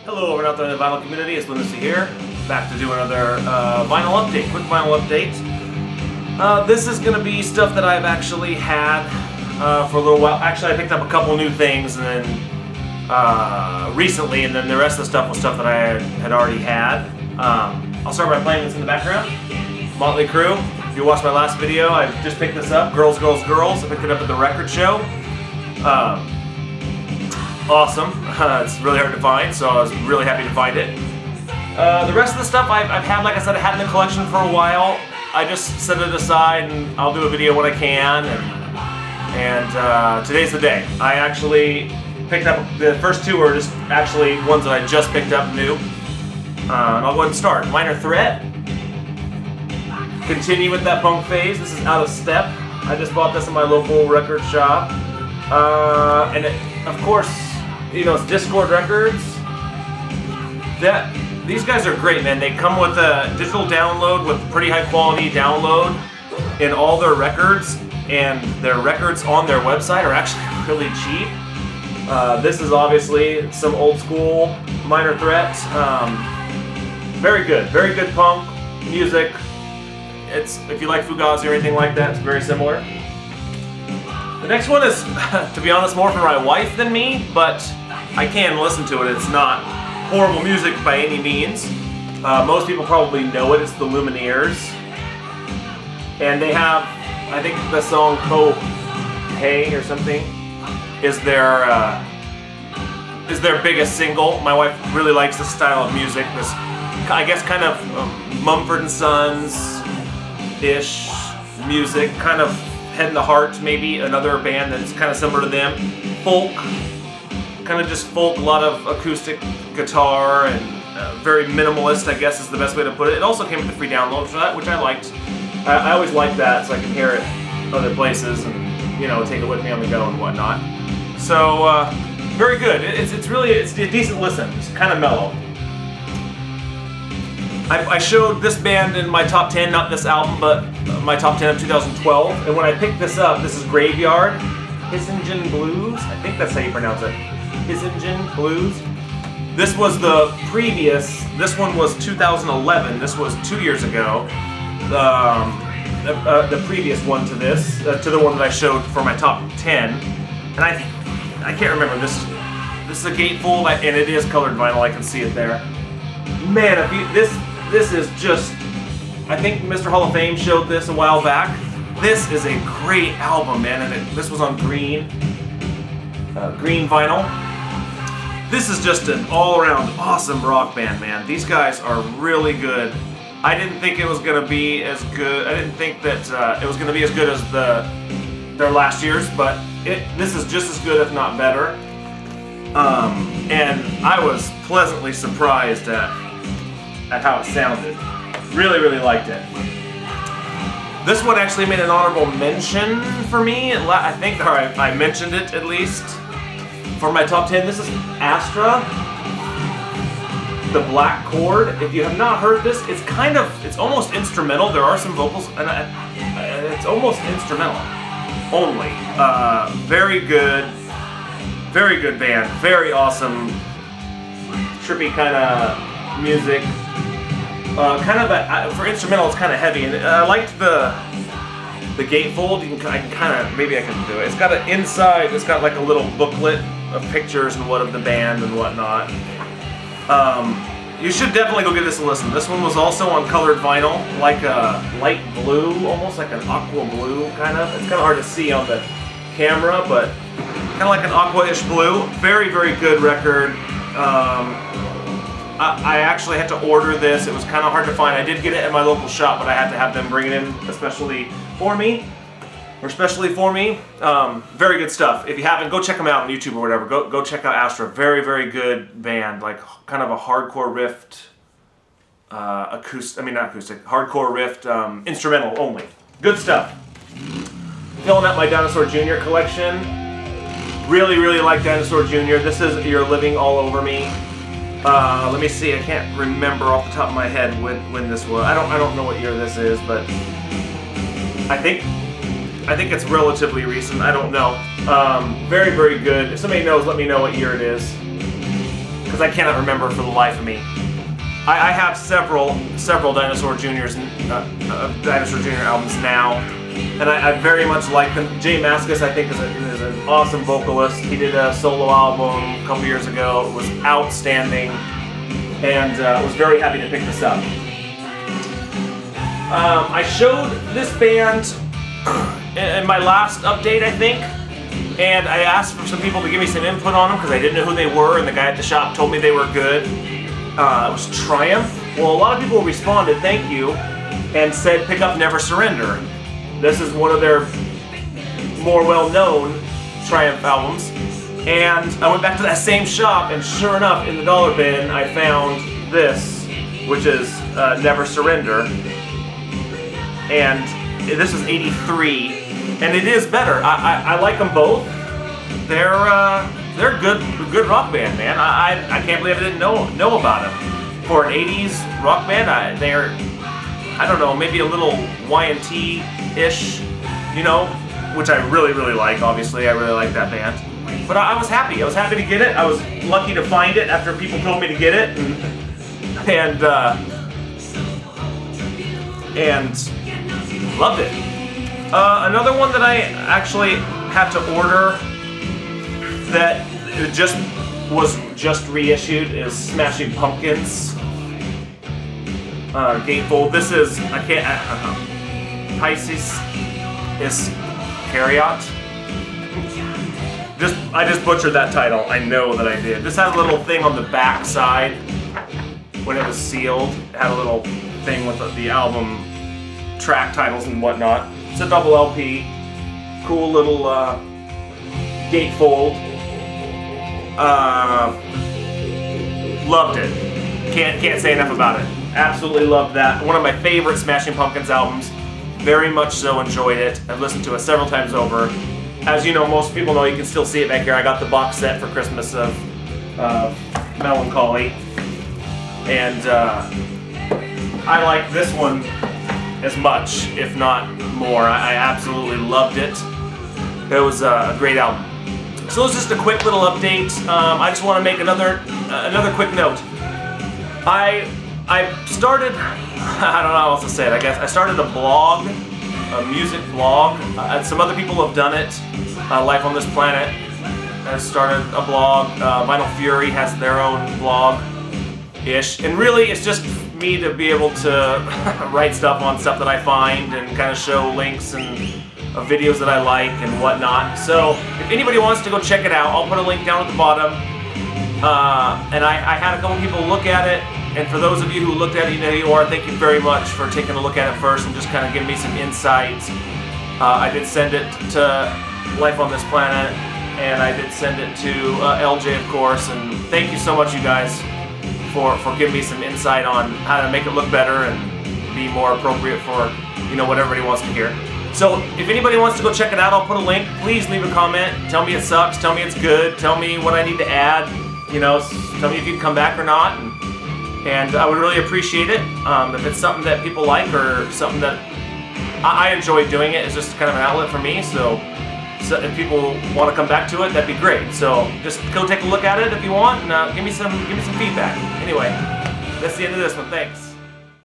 Hello everyone out there in the vinyl community, it's Loonacy here, back to do another vinyl update, quick vinyl update. This is going to be stuff that I've actually had for a little while. Actually, I picked up a couple new things and then recently, and then the rest of the stuff was stuff that I had already had. I'll start by playing this in the background. Motley Crue. If you watched my last video, I just picked this up. Girls, Girls, Girls. I picked it up at the record show. Awesome. It's really hard to find, so I was really happy to find it. The rest of the stuff I've had, like I said, I had in the collection for a while. I just set it aside and I'll do a video when I can, and today's the day. I actually picked up, the first two are just actually ones that I just picked up new. And I'll go ahead and start. Minor Threat. Continue with that punk phase. This is Out of Step. I just bought this in my local record shop. And of course, you know, it's Discord Records. These guys are great, man. They come with a digital download with pretty high quality download in all their records, and their records on their website are actually really cheap. This is obviously some old school Minor Threat. Very good punk music. It's, if you like Fugazi or anything like that, it's very similar. The next one is, to be honest, more for my wife than me, but I can listen to it. It's not horrible music by any means. Most people probably know it. It's the Lumineers. And they have, I think the song "Oh Hey" or something is their biggest single. My wife really likes this style of music. This, I guess, kind of Mumford & Sons-ish music, kind of Head in the Heart, maybe another band that's kind of similar to them. Folk, kind of just folk, a lot of acoustic guitar and very minimalist, I guess is the best way to put it. It also came with the free download for that, which I liked. I always like that, so I can hear it other places and, you know, take it with me on the go and whatnot. So very good. It's a decent listen. It's kind of mellow. I showed this band in my top 10, not this album, but my top 10 of 2012. And when I picked this up, this is Graveyard, Hissingen Blues. I think that's how you pronounce it. Hissingen Blues. This was the previous, this one was 2011. This was 2 years ago. The previous one to this, to the one that I showed for my top 10. And I can't remember, this is a gatefold, and it is colored vinyl, I can see it there. Man, if you, this is just, I think Mr. Hall of Fame showed this a while back. This is a great album, man, and this was on green vinyl. This is just an all-around awesome rock band, man. These guys are really good. I didn't think it was going to be as good. I didn't think that it was going to be as good as their last year's, but this is just as good, if not better. And I was pleasantly surprised at how it sounded. Really liked it. This one actually made an honorable mention for me. I think, or I mentioned it at least for my top 10. This is Astra, The Black Chord. If you have not heard this, it's almost instrumental. There are some vocals, and it's almost instrumental only. Very good band. Very awesome, trippy kind of music. Kind of for instrumental, it's kind of heavy, and I liked the gatefold. Maybe I can do it. It's got an inside. It's got like a little booklet of pictures and of the band and whatnot. You should definitely go give this a listen. This one was also on colored vinyl, like a light blue, almost like an aqua blue kind of. It's kind of hard to see on the camera, but kind of like an aqua-ish blue. Very good record. I actually had to order this. It was kind of hard to find. I did get it at my local shop, but I had to have them bring it in especially for me. Very good stuff. If you haven't, go check them out on YouTube or whatever. Go check out Astra. Very good band. Like kind of a hardcore riffed hardcore riffed instrumental only. Good stuff. Filling out my Dinosaur Jr. collection. Really like Dinosaur Jr. This is You're Living All Over Me. Let me see. I can't remember off the top of my head when this was. I don't know what year this is, but I think it's relatively recent. I don't know. Very good. If somebody knows, let me know what year it is. because I cannot remember for the life of me. I have several Dinosaur Jr.'s Dinosaur Jr. albums now, and I very much like them. Jay Mascis, I think, is an awesome vocalist. He did a solo album a couple years ago. It was outstanding, and I was very happy to pick this up. I showed this band in my last update, I think, and I asked for some people to give me some input on them because I didn't know who they were, and the guy at the shop told me they were good. It was Triumph. Well, a lot of people responded, thank you, and said pick up Never Surrender. This is one of their more well-known Triumph albums. And I went back to that same shop, and sure enough, in the dollar bin, I found this, which is Never Surrender. And this is '83, and it is better. I like them both. They're a good rock band, man. I can't believe I didn't know about them. For an '80s rock band, they're, I don't know, maybe a little Y&T-ish, you know, which I really like. Obviously, I really like that band. But I was happy. I was happy to get it. I was lucky to find it after people told me to get it, and loved it. Another one that I actually had to order that was just reissued is Smashing Pumpkins gatefold. This is Pisces Iscariot. I just butchered that title. I know that I did. This had a little thing on the back side when it was sealed. It had a little thing with the album track titles and whatnot. It's a double LP. Cool little gatefold. Loved it. Can't say enough about it. Absolutely loved that. One of my favorite Smashing Pumpkins albums. Very much so enjoyed it. I've listened to it several times over. As you know, most people know, you can still see it back here. I got the box set for Christmas of Melancholy. And I like this one as much, if not more. I absolutely loved it. It was a great album. So it was just a quick little update. I just want to make another quick note. I started, I don't know how else to say it, I guess. I started a blog, a music blog. Some other people have done it. Life on This Planet has started a blog. Vinyl Fury has their own blog-ish. And really, it's just me to be able to write stuff on stuff that I find and kind of show links and videos that I like and whatnot. So if anybody wants to go check it out, I'll put a link down at the bottom. And I had a couple people look at it, and for those of you who looked at it, you know who you are. Thank you very much for taking a look at it first and just kind of giving me some insights. I did send it to Life on This Planet, and I did send it to LJ, of course, and thank you so much, you guys, for giving me some insight on how to make it look better and be more appropriate for, you know, what everybody wants to hear. So if anybody wants to go check it out, I'll put a link. Please leave a comment. Tell me it sucks. Tell me it's good. Tell me what I need to add. You know, tell me if you can come back or not. And I would really appreciate it. If it's something that people like or something that I enjoy doing it, it's just kind of an outlet for me. So if people want to come back to it, that'd be great. So just go take a look at it if you want, and give me some feedback. Anyway, that's the end of this one. Thanks.